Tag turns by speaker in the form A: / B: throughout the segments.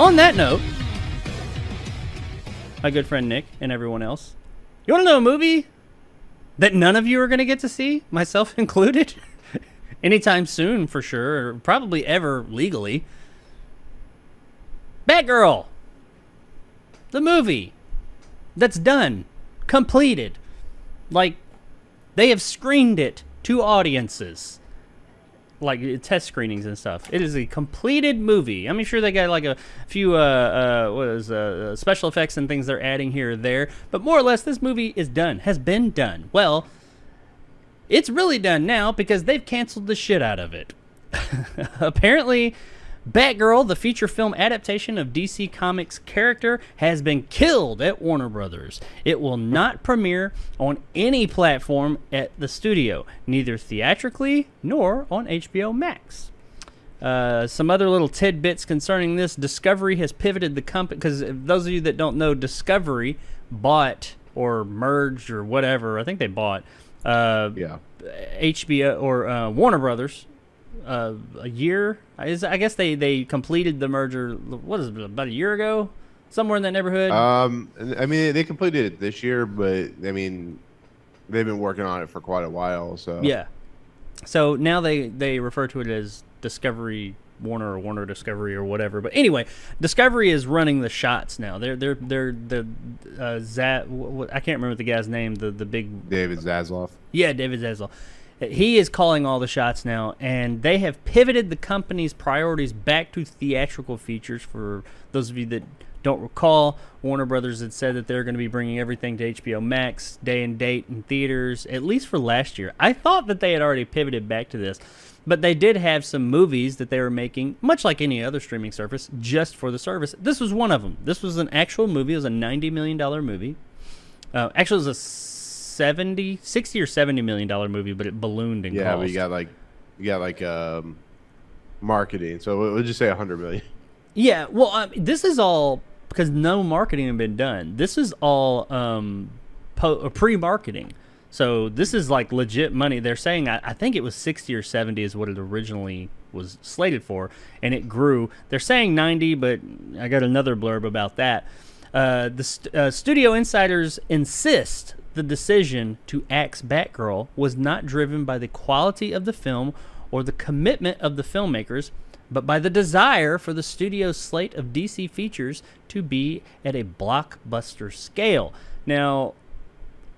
A: On that note, my good friend Nick and everyone else, you want to know a movie that none of you are going to get to see, myself included, anytime soon for sure, or probably ever legally? BATGIRL, the movie that's done, completed. Like, they have screened it to audiences, like test screenings and stuff. It is a completed movie. I'm sure they got like a few special effects and things they're adding here or there, but more or less this movie is done, has been done. Well, it's really done now because they've canceled the shit out of it. Apparently, BATGIRL, the feature film adaptation of DC Comics character, has been killed at Warner Brothers. It will not premiere on any platform at the studio, neither theatrically nor on HBO Max. Some other little tidbits concerning this: Discovery has pivoted the company, because those of you that don't know, Discovery bought or merged or whatever, I think they bought HBO or Warner Brothers. A year, I guess they completed the merger. What is it, about a year ago, somewhere in that neighborhood?
B: I mean, they completed it this year, but I mean, they've been working on it for quite a while. So
A: yeah, so now they refer to it as Discovery Warner or Warner Discovery or whatever. But anyway, Discovery is running the shots now. They're I can't remember the guy's name. The big
B: David Zaslav. Yeah,
A: David Zaslav. He is calling all the shots now, and they have pivoted the company's priorities back to theatrical features. For those of you that don't recall, Warner Brothers had said that they're going to be bringing everything to HBO Max, day and date in theaters, at least for last year. I thought that they had already pivoted back to this, but they did have some movies that they were making, much like any other streaming service, just for the service. This was one of them. This was an actual movie. It was a $90 million movie. Actually, it was a 60 or $70 million movie, but it ballooned in cost.
B: Yeah, but you got like marketing, so we'll just say $100 million.
A: Yeah, well, this is all because no marketing had been done. This is all pre-marketing, so this is like legit money. They're saying I think it was 60 or 70 is what it originally was slated for, and it grew. They're saying 90, but I got another blurb about that. The studio insiders insist the decision to axe BATGIRL was not driven by the quality of the film or the commitment of the filmmakers, but by the desire for the studio's slate of DC features to be at a blockbuster scale. Now,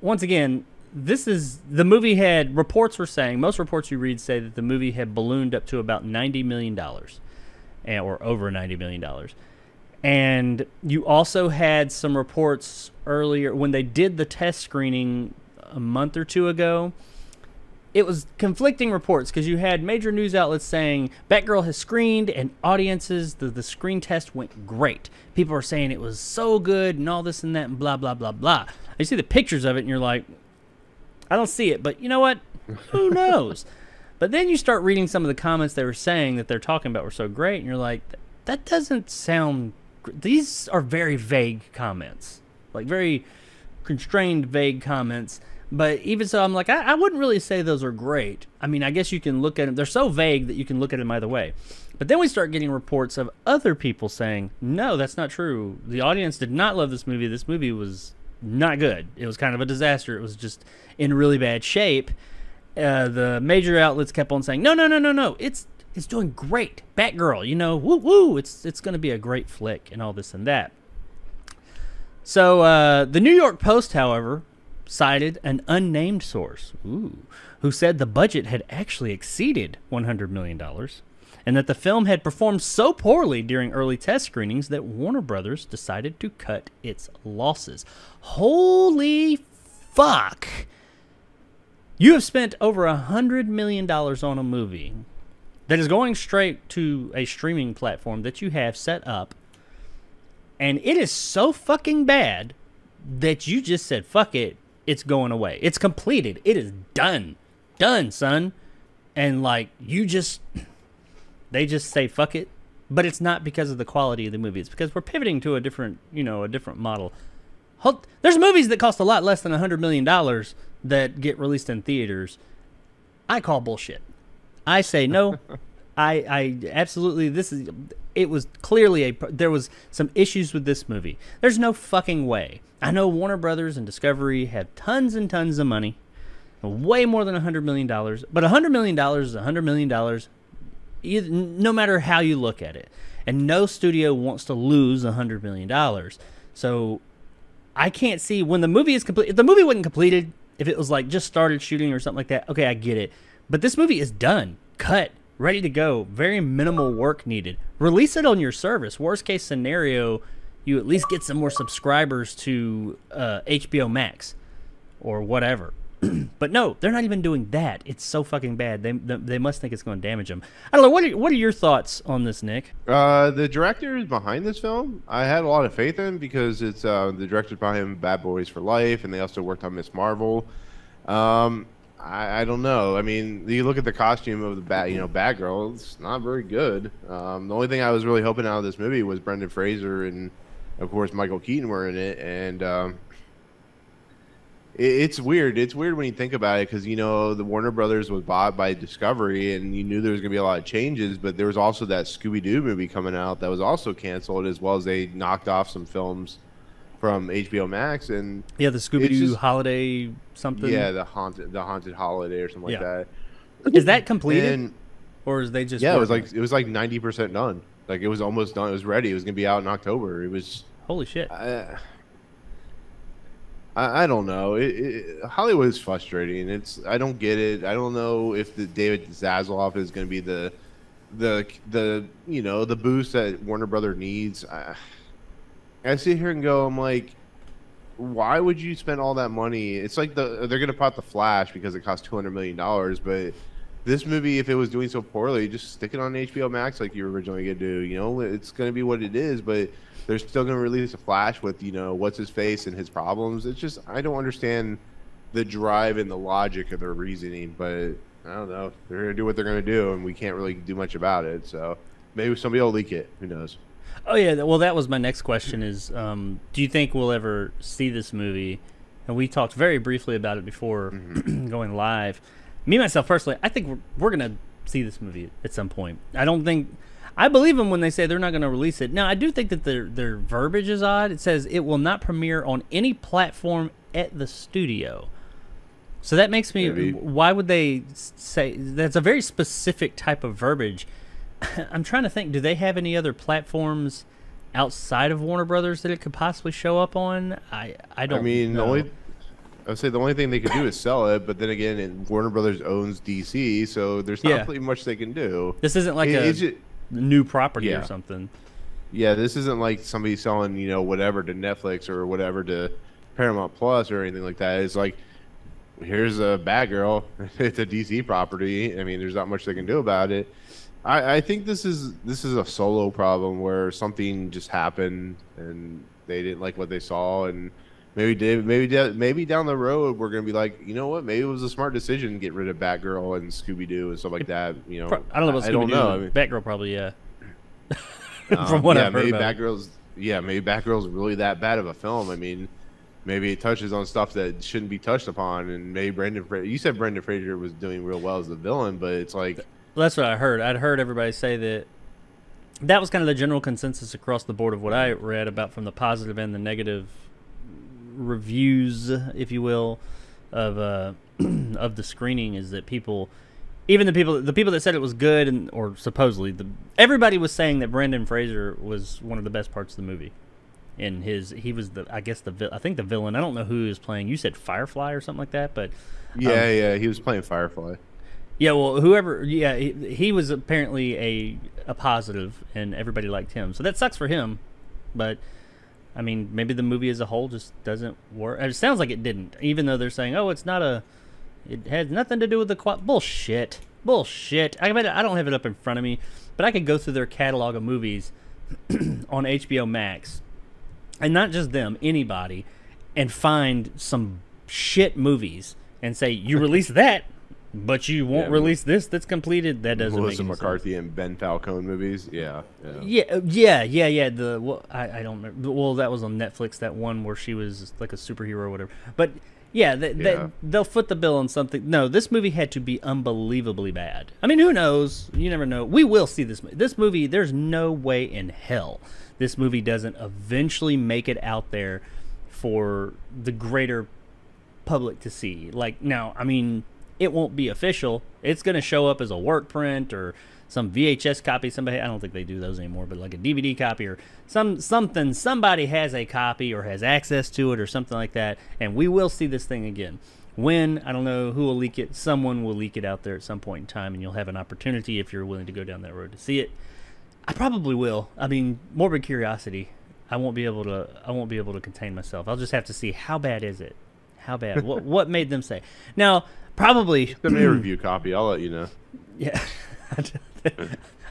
A: once again, the movie had, reports were saying, most reports you read say that the movie had ballooned up to about $90 million, or over $90 million. And you also had some reports earlier when they did the test screening a month or two ago. It was conflicting reports because you had major news outlets saying BATGIRL has screened and audiences, the screen test went great. People are saying it was so good and all this and that and blah, blah, blah, blah. You see the pictures of it and you're like, I don't see it, but you know what? Who knows? But then you start reading some of the comments they were saying that they're talking about were so great, and you're like, that doesn't sound... These are very vague comments, like very constrained, vague comments. But even so, I'm like, I wouldn't really say those are great. I mean, I guess you can look at them. They're so vague that you can look at them either way. But then we start getting reports of other people saying, no, that's not true. The audience did not love this movie. This movie was not good. It was kind of a disaster. It was just in really bad shape. The major outlets kept on saying, no. It's doing great. BATGIRL, you know, woo woo. It's going to be a great flick and all this and that. So the New York Post, however, cited an unnamed source, who said the budget had actually exceeded $100 million, and that the film had performed so poorly during early test screenings that Warner Brothers decided to cut its losses. Holy fuck! You have spent over $100 million on a movie that is going straight to a streaming platform that you have set up, and it is so fucking bad that you just said, fuck it, it's going away. It's completed. It is done. Done, son. And, like, they just say, fuck it. But it's not because of the quality of the movie. It's because we're pivoting to a different model. There's movies that cost a lot less than $100 million that get released in theaters. I call bullshit. I say no. I absolutely, it was clearly there was some issues with this movie. There's no fucking way. I know Warner Brothers and Discovery have tons and tons of money, way more than $100 million. But $100 million is $100 million, no matter how you look at it. And no studio wants to lose $100 million. So I can't see when the movie is complete. If the movie wasn't completed, if it was like just started shooting or something like that, okay, I get it. But this movie is done, cut, ready to go. Very minimal work needed. Release it on your service. Worst case scenario, you at least get some more subscribers to HBO Max or whatever. But no, they're not even doing that. It's so fucking bad. They must think it's going to damage them. I don't know. What are your thoughts on this, Nick?
B: The director behind this film, I had a lot of faith in because it's the director behind Bad Boys for Life, and they also worked on Miss Marvel. I don't know. I mean, you look at the costume of the Batgirl. It's not very good. The only thing I was really hoping out of this movie was Brendan Fraser and, of course, Michael Keaton were in it, and it's weird. It's weird when you think about it because, the Warner Brothers was bought by Discovery and you knew there was going to be a lot of changes, but there was also that Scooby-Doo movie coming out that was also canceled, as well as they knocked off some films from HBO Max. And
A: yeah, the Scooby-Doo holiday something.
B: Yeah, the haunted holiday or something like that.
A: Is that completed? Or is they just...
B: Yeah, it was like 90% done. Like, it was almost done. It was ready. It was going to be out in October. It was...
A: Holy shit.
B: I don't know. Hollywood is frustrating. I don't get it. I don't know if the David Zaslav is going to be the boost that Warner Brother needs. I sit here and go, I'm like, why would you spend all that money? It's like they're going to put The Flash because it costs $200 million, but this movie, if it was doing so poorly, just stick it on HBO Max like you were originally going to do. It's going to be what it is, but they're still going to release a Flash with, what's his face and his problems. It's just, I don't understand the drive and the logic of their reasoning, but I don't know. They're going to do what they're going to do, and we can't really do much about it. So maybe somebody will leak it. Who knows?
A: Oh, yeah. Well, that was my next question is, do you think we'll ever see this movie? And we talked very briefly about it before going live. Me, myself, personally, I think we're going to see this movie at some point. I believe them when they say they're not going to release it. Now, I do think that their verbiage is odd. It says it will not premiere on any platform at the studio. So that makes me... Maybe. Why would they say... That's a very specific type of verbiage. I'm trying to think, do they have any other platforms outside of Warner Brothers that it could possibly show up on? I don't know.
B: I would say the only thing they could do is sell it, but then again, Warner Brothers owns DC, so there's not really much they can do.
A: This isn't like new property or something.
B: Yeah, this isn't like somebody selling, whatever to Netflix or whatever to Paramount Plus or anything like that. It's like, here's a Batgirl. It's a DC property. I mean, there's not much they can do about it. I think this is a solo problem where something just happened and they didn't like what they saw, and maybe down the road we're gonna be like, you know what? Maybe it was a smart decision to get rid of Batgirl and Scooby-Doo and stuff like that.
A: I don't know about Scooby-Doo. I don't know. I mean, Batgirl probably, yeah.
B: From what I've heard about maybe Batgirl's really that bad of a film. I mean, maybe it touches on stuff that shouldn't be touched upon, and maybe you said Brendan Fraser was doing real well as the villain, but it's like...
A: Well, that's what I heard. I'd heard everybody say that was kind of the general consensus across the board of what I read about from the positive and the negative reviews, if you will, of of the screening, is that people, even the people that said it was good or supposedly everybody was saying that Brendan Fraser was one of the best parts of the movie. And he was I think the villain. I don't know who he was playing. You said Firefly or something like that, but
B: he was playing Firefly.
A: Yeah, well, he was apparently a positive, and everybody liked him. So that sucks for him, but I mean, maybe the movie as a whole just doesn't work. It sounds like it didn't, even though they're saying, "Oh, it has nothing to do with the bullshit." I don't have it up in front of me, but I could go through their catalog of movies on HBO Max, and not just them, anybody, and find some shit movies and say, "You release that." But you won't release this that's completed. That doesn't make any sense.
B: Melissa McCarthy and Ben Falcone movies. Yeah.
A: I don't remember. Well, that was on Netflix. That one where she was like a superhero or whatever. But Yeah,
B: Yeah.
A: they'll foot the bill on something. No, this movie had to be unbelievably bad. I mean, who knows? You never know. We will see this movie. This movie, there's no way in hell this movie doesn't eventually make it out there for the greater public to see. Like, now, I mean, it won't be official. It's going to show up as a work print or some VHS copy. Somebody, I don't think they do those anymore, but like a DVD copy or something. Somebody has a copy or has access to it or something like that, and we will see this thing again. When, I don't know who will leak it. Someone will leak it out there at some point in time, and you'll have an opportunity if you're willing to go down that road to see it. I probably will. I mean, morbid curiosity. I won't be able to contain myself. I'll just have to see how bad is it. How bad? What made them say? Now, probably
B: Send me a review copy. I'll let you know.
A: Yeah. I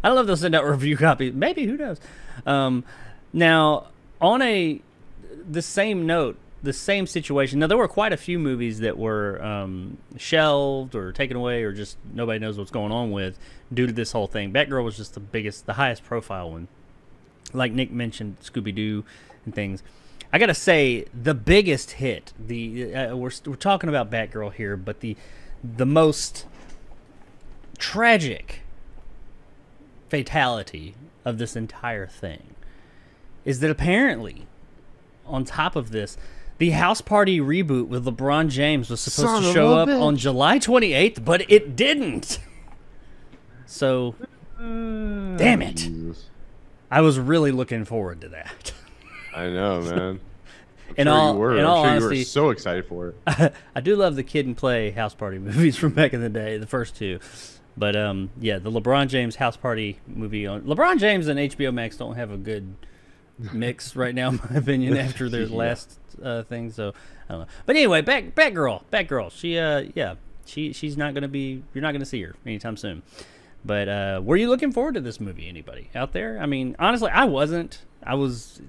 A: don't know if they'll send out a review copy. Maybe, who knows? Now, on the same note, the same situation. Now, there were quite a few movies that were shelved or taken away or just nobody knows what's going on with due to this whole thing. Batgirl was just the highest profile one. Like Nick mentioned, Scooby-Doo and things. I gotta say, the biggest hit. We're talking about Batgirl here, but the most tragic fatality of this entire thing is that apparently, on top of this, the House Party reboot with LeBron James was supposed to show up on July 28th, but it didn't. So, damn it.
B: Jesus.
A: I was really looking forward to that.
B: I know, man.
A: In all honesty,
B: you were so excited for it.
A: I do love the Kid and Play House Party movies from back in the day, the first two. But yeah, the LeBron James House Party movie on LeBron James and HBO Max don't have a good mix right now, in my opinion, after their last thing. So I don't know. But anyway, Batgirl. She's not gonna be. You're not gonna see her anytime soon. But were you looking forward to this movie? Anybody out there? I mean, honestly, I wasn't. I was.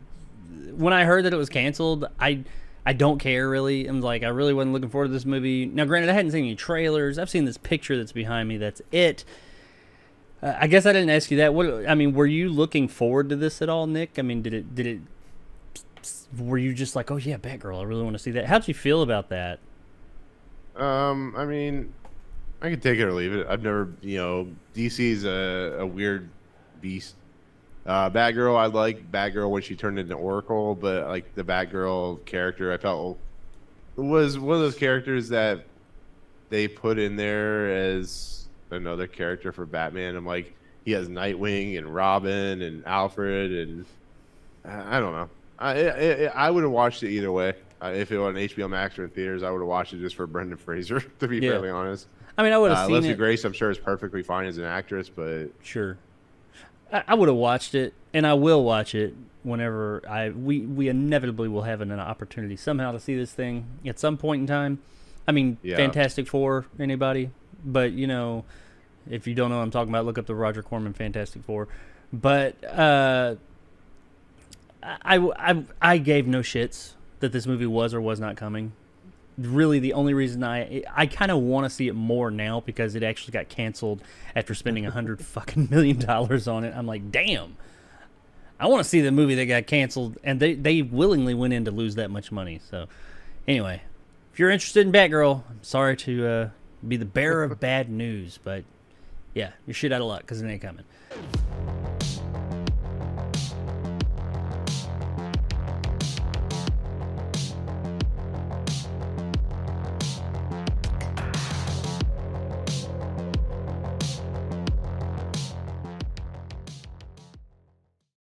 A: When I heard that it was canceled, I don't care really. I'm like, I really wasn't looking forward to this movie. Now, granted, I hadn't seen any trailers. I've seen this picture that's behind me. That's it. I guess I didn't ask you that. Were you looking forward to this at all, Nick? I mean, did it? Were you just like, oh yeah, Batgirl, I really want to see that? How'd you feel about that?
B: I mean, I could take it or leave it. I've never, DC's a weird beast. Batgirl, I like Batgirl when she turned into Oracle, but like the Batgirl character, I felt was one of those characters that they put in there as another character for Batman. I'm like, he has Nightwing and Robin and Alfred, and I don't know. I would have watched it either way. If it was on HBO Max or in theaters, I would have watched it just for Brendan Fraser, to be fairly honest.
A: I mean, I would have seen
B: Leslie
A: it.
B: Grace, I'm sure, is perfectly fine as an actress, but
A: Sure. I would have watched it, and I will watch it whenever we inevitably will have an opportunity somehow to see this thing at some point in time. I mean,
B: Yeah.
A: Fantastic Four, anybody? But, if you don't know what I'm talking about, look up the Roger Corman Fantastic Four. But I gave no shits that this movie was or was not coming. Really, the only reason I kind of want to see it more now because it actually got canceled after spending $100 million on it. I'm like, damn, I want to see the movie that got canceled, and they willingly went in to lose that much money. So, anyway, if you're interested in Batgirl, I'm sorry to be the bearer of bad news, but yeah, you're shit out of luck because it ain't coming.